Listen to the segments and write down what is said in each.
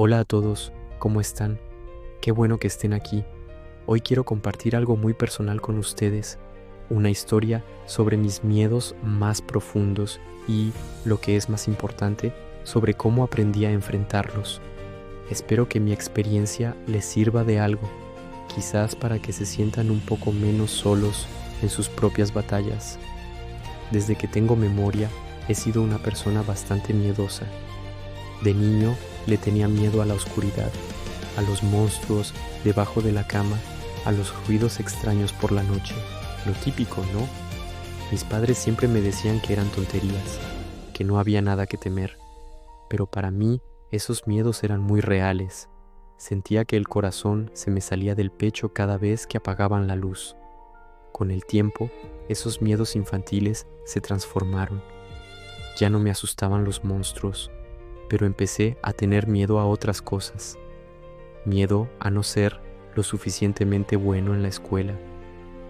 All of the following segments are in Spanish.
Hola a todos, ¿cómo están? Qué bueno que estén aquí. Hoy quiero compartir algo muy personal con ustedes, una historia sobre mis miedos más profundos y, lo que es más importante, sobre cómo aprendí a enfrentarlos. Espero que mi experiencia les sirva de algo, quizás para que se sientan un poco menos solos en sus propias batallas. Desde que tengo memoria, he sido una persona bastante miedosa. De niño, le tenía miedo a la oscuridad, a los monstruos debajo de la cama, a los ruidos extraños por la noche. Lo típico, ¿no? Mis padres siempre me decían que eran tonterías, que no había nada que temer. Pero para mí, esos miedos eran muy reales. Sentía que el corazón se me salía del pecho cada vez que apagaban la luz. Con el tiempo, esos miedos infantiles se transformaron. Ya no me asustaban los monstruos, pero empecé a tener miedo a otras cosas. Miedo a no ser lo suficientemente bueno en la escuela.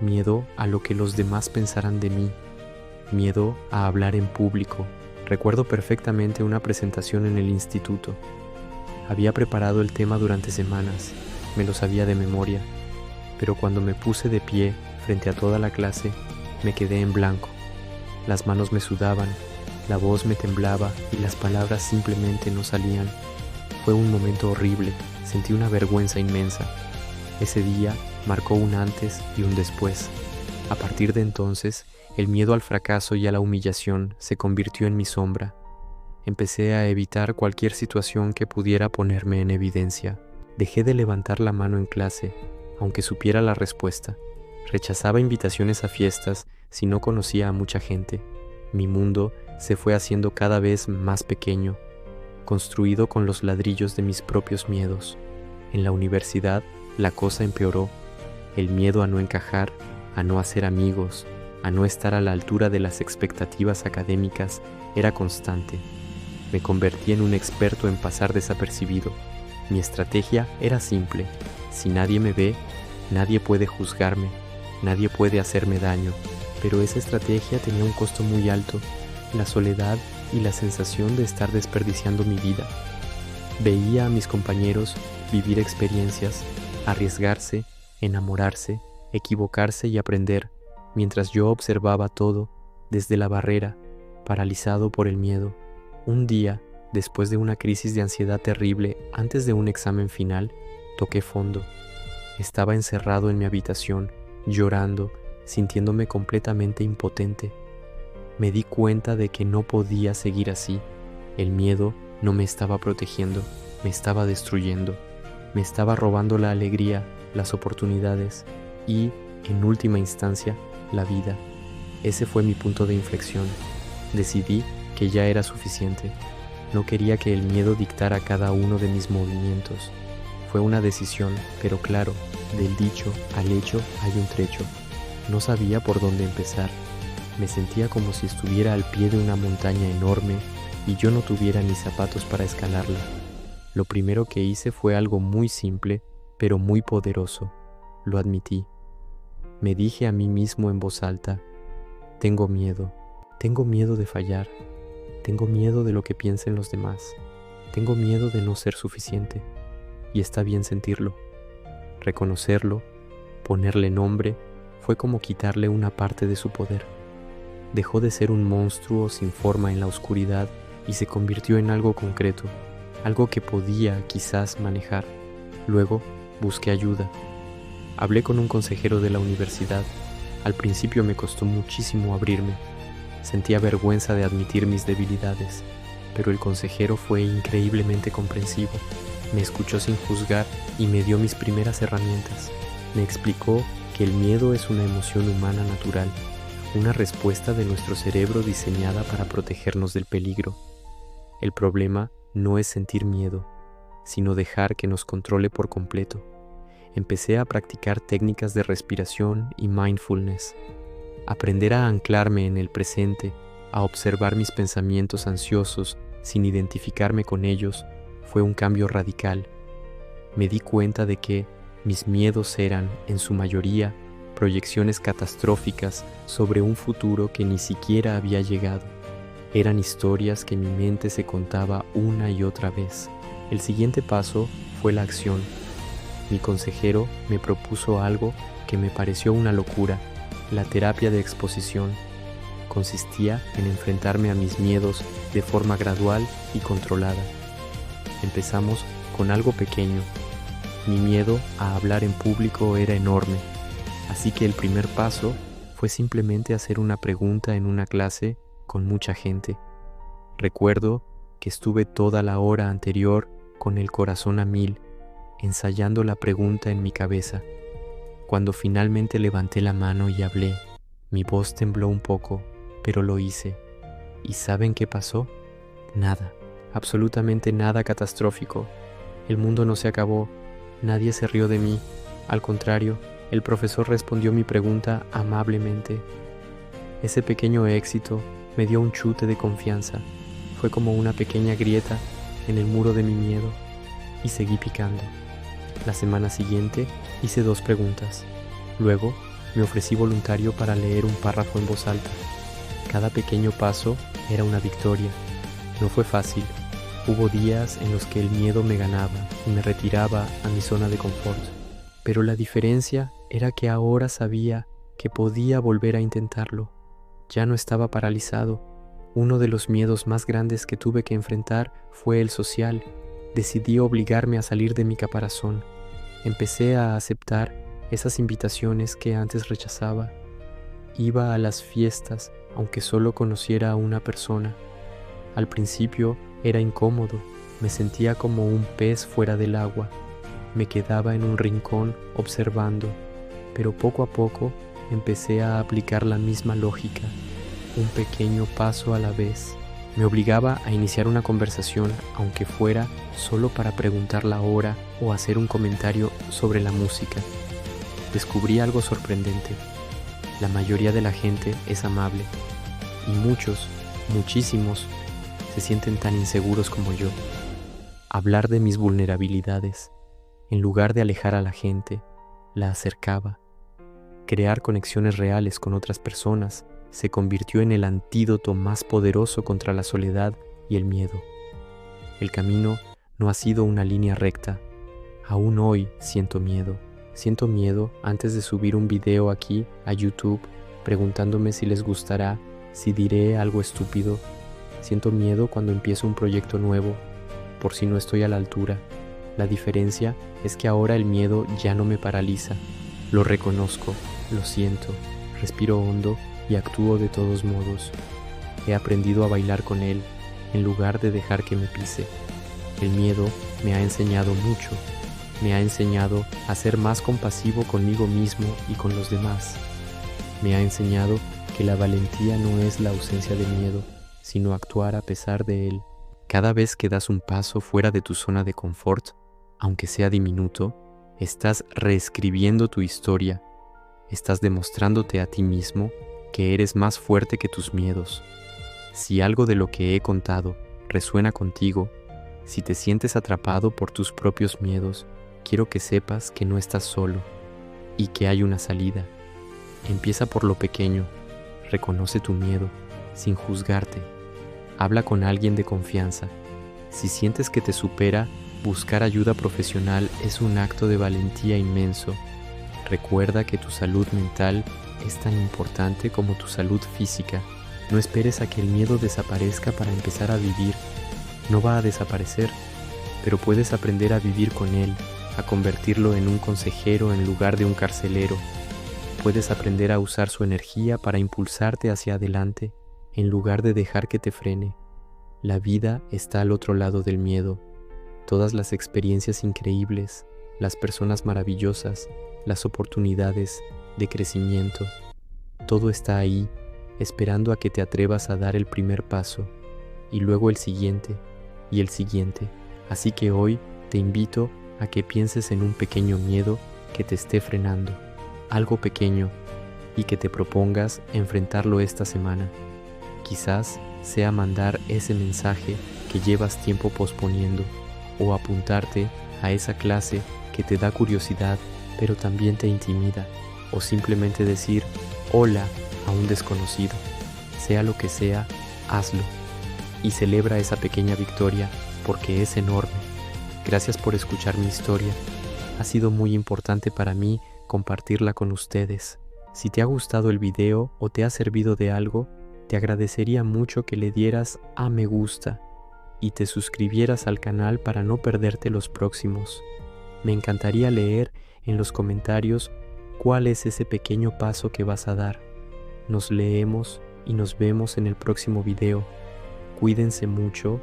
Miedo a lo que los demás pensaran de mí. Miedo a hablar en público. Recuerdo perfectamente una presentación en el instituto. Había preparado el tema durante semanas, me lo sabía de memoria, pero cuando me puse de pie frente a toda la clase, me quedé en blanco. Las manos me sudaban, la voz me temblaba y las palabras simplemente no salían. Fue un momento horrible, sentí una vergüenza inmensa. Ese día marcó un antes y un después. A partir de entonces, el miedo al fracaso y a la humillación se convirtió en mi sombra. Empecé a evitar cualquier situación que pudiera ponerme en evidencia. Dejé de levantar la mano en clase, aunque supiera la respuesta. Rechazaba invitaciones a fiestas si no conocía a mucha gente. Mi mundo se fue haciendo cada vez más pequeño, construido con los ladrillos de mis propios miedos. En la universidad, la cosa empeoró. El miedo a no encajar, a no hacer amigos, a no estar a la altura de las expectativas académicas era constante. Me convertí en un experto en pasar desapercibido. Mi estrategia era simple. Si nadie me ve, nadie puede juzgarme, nadie puede hacerme daño. Pero esa estrategia tenía un costo muy alto, la soledad y la sensación de estar desperdiciando mi vida. Veía a mis compañeros vivir experiencias, arriesgarse, enamorarse, equivocarse y aprender, mientras yo observaba todo desde la barrera, paralizado por el miedo. Un día, después de una crisis de ansiedad terrible antes de un examen final, toqué fondo. Estaba encerrado en mi habitación, llorando, sintiéndome completamente impotente. Me di cuenta de que no podía seguir así. El miedo no me estaba protegiendo, me estaba destruyendo. Me estaba robando la alegría, las oportunidades y, en última instancia, la vida. Ese fue mi punto de inflexión. Decidí que ya era suficiente. No quería que el miedo dictara cada uno de mis movimientos. Fue una decisión, pero claro, del dicho al hecho hay un trecho. No sabía por dónde empezar. Me sentía como si estuviera al pie de una montaña enorme y yo no tuviera ni zapatos para escalarla. Lo primero que hice fue algo muy simple, pero muy poderoso. Lo admití. Me dije a mí mismo en voz alta: tengo miedo de fallar, tengo miedo de lo que piensen los demás, tengo miedo de no ser suficiente. Y está bien sentirlo. Reconocerlo, ponerle nombre, fue como quitarle una parte de su poder. Dejó de ser un monstruo sin forma en la oscuridad y se convirtió en algo concreto, algo que podía quizás manejar. Luego busqué ayuda. Hablé con un consejero de la universidad. Al principio me costó muchísimo abrirme. Sentía vergüenza de admitir mis debilidades, pero el consejero fue increíblemente comprensivo. Me escuchó sin juzgar y me dio mis primeras herramientas. Me explicó que el miedo es una emoción humana natural, una respuesta de nuestro cerebro diseñada para protegernos del peligro. El problema no es sentir miedo, sino dejar que nos controle por completo. Empecé a practicar técnicas de respiración y mindfulness, aprender a anclarme en el presente, a observar mis pensamientos ansiosos sin identificarme con ellos. Fue un cambio radical. Me di cuenta de que mis miedos eran, en su mayoría, proyecciones catastróficas sobre un futuro que ni siquiera había llegado. Eran historias que mi mente se contaba una y otra vez. El siguiente paso fue la acción. Mi consejero me propuso algo que me pareció una locura: la terapia de exposición. Consistía en enfrentarme a mis miedos de forma gradual y controlada. Empezamos con algo pequeño. Mi miedo a hablar en público era enorme, así que el primer paso fue simplemente hacer una pregunta en una clase con mucha gente. Recuerdo que estuve toda la hora anterior con el corazón a mil, ensayando la pregunta en mi cabeza. Cuando finalmente levanté la mano y hablé, mi voz tembló un poco, pero lo hice. ¿Y saben qué pasó? Nada, absolutamente nada catastrófico. El mundo no se acabó, nadie se rió de mí. Al contrario, el profesor respondió mi pregunta amablemente. Ese pequeño éxito me dio un chute de confianza. Fue como una pequeña grieta en el muro de mi miedo, y seguí picando. La semana siguiente hice 2 preguntas. Luego me ofrecí voluntario para leer un párrafo en voz alta. Cada pequeño paso era una victoria. No fue fácil. Hubo días en los que el miedo me ganaba y me retiraba a mi zona de confort. Pero la diferencia era que ahora sabía que podía volver a intentarlo. Ya no estaba paralizado. Uno de los miedos más grandes que tuve que enfrentar fue el social. Decidí obligarme a salir de mi caparazón. Empecé a aceptar esas invitaciones que antes rechazaba. Iba a las fiestas, aunque solo conociera a una persona. Al principio era incómodo, me sentía como un pez fuera del agua. Me quedaba en un rincón observando, pero poco a poco empecé a aplicar la misma lógica, un pequeño paso a la vez. Me obligaba a iniciar una conversación, aunque fuera solo para preguntar la hora o hacer un comentario sobre la música. Descubrí algo sorprendente. La mayoría de la gente es amable, y muchísimos, se sienten tan inseguros como yo. Hablar de mis vulnerabilidades, en lugar de alejar a la gente, la acercaba. Crear conexiones reales con otras personas se convirtió en el antídoto más poderoso contra la soledad y el miedo. El camino no ha sido una línea recta. Aún hoy siento miedo. Siento miedo antes de subir un video aquí a YouTube, preguntándome si les gustará, si diré algo estúpido. Siento miedo cuando empiezo un proyecto nuevo, por si no estoy a la altura. La diferencia es que ahora el miedo ya no me paraliza. Lo reconozco, lo siento, respiro hondo y actúo de todos modos. He aprendido a bailar con él, en lugar de dejar que me pise. El miedo me ha enseñado mucho. Me ha enseñado a ser más compasivo conmigo mismo y con los demás. Me ha enseñado que la valentía no es la ausencia de miedo, sino actuar a pesar de él. Cada vez que das un paso fuera de tu zona de confort, aunque sea diminuto, estás reescribiendo tu historia. Estás demostrándote a ti mismo que eres más fuerte que tus miedos. Si algo de lo que he contado resuena contigo, si te sientes atrapado por tus propios miedos, quiero que sepas que no estás solo y que hay una salida. Empieza por lo pequeño, reconoce tu miedo sin juzgarte. Habla con alguien de confianza. Si sientes que te supera, buscar ayuda profesional es un acto de valentía inmenso. Recuerda que tu salud mental es tan importante como tu salud física. No esperes a que el miedo desaparezca para empezar a vivir. No va a desaparecer, pero puedes aprender a vivir con él, a convertirlo en un consejero en lugar de un carcelero. Puedes aprender a usar su energía para impulsarte hacia adelante, en lugar de dejar que te frene. La vida está al otro lado del miedo. Todas las experiencias increíbles, las personas maravillosas, las oportunidades de crecimiento, todo está ahí, esperando a que te atrevas a dar el primer paso, y luego el siguiente, y el siguiente. Así que hoy te invito a que pienses en un pequeño miedo que te esté frenando, algo pequeño, y que te propongas enfrentarlo esta semana. Quizás sea mandar ese mensaje que llevas tiempo posponiendo, o apuntarte a esa clase que te da curiosidad, pero también te intimida, o simplemente decir hola a un desconocido. Sea lo que sea, hazlo, y celebra esa pequeña victoria porque es enorme. Gracias por escuchar mi historia. Ha sido muy importante para mí compartirla con ustedes. Si te ha gustado el video o te ha servido de algo, te agradecería mucho que le dieras a me gusta y te suscribieras al canal para no perderte los próximos. Me encantaría leer en los comentarios cuál es ese pequeño paso que vas a dar. Nos leemos y nos vemos en el próximo video. Cuídense mucho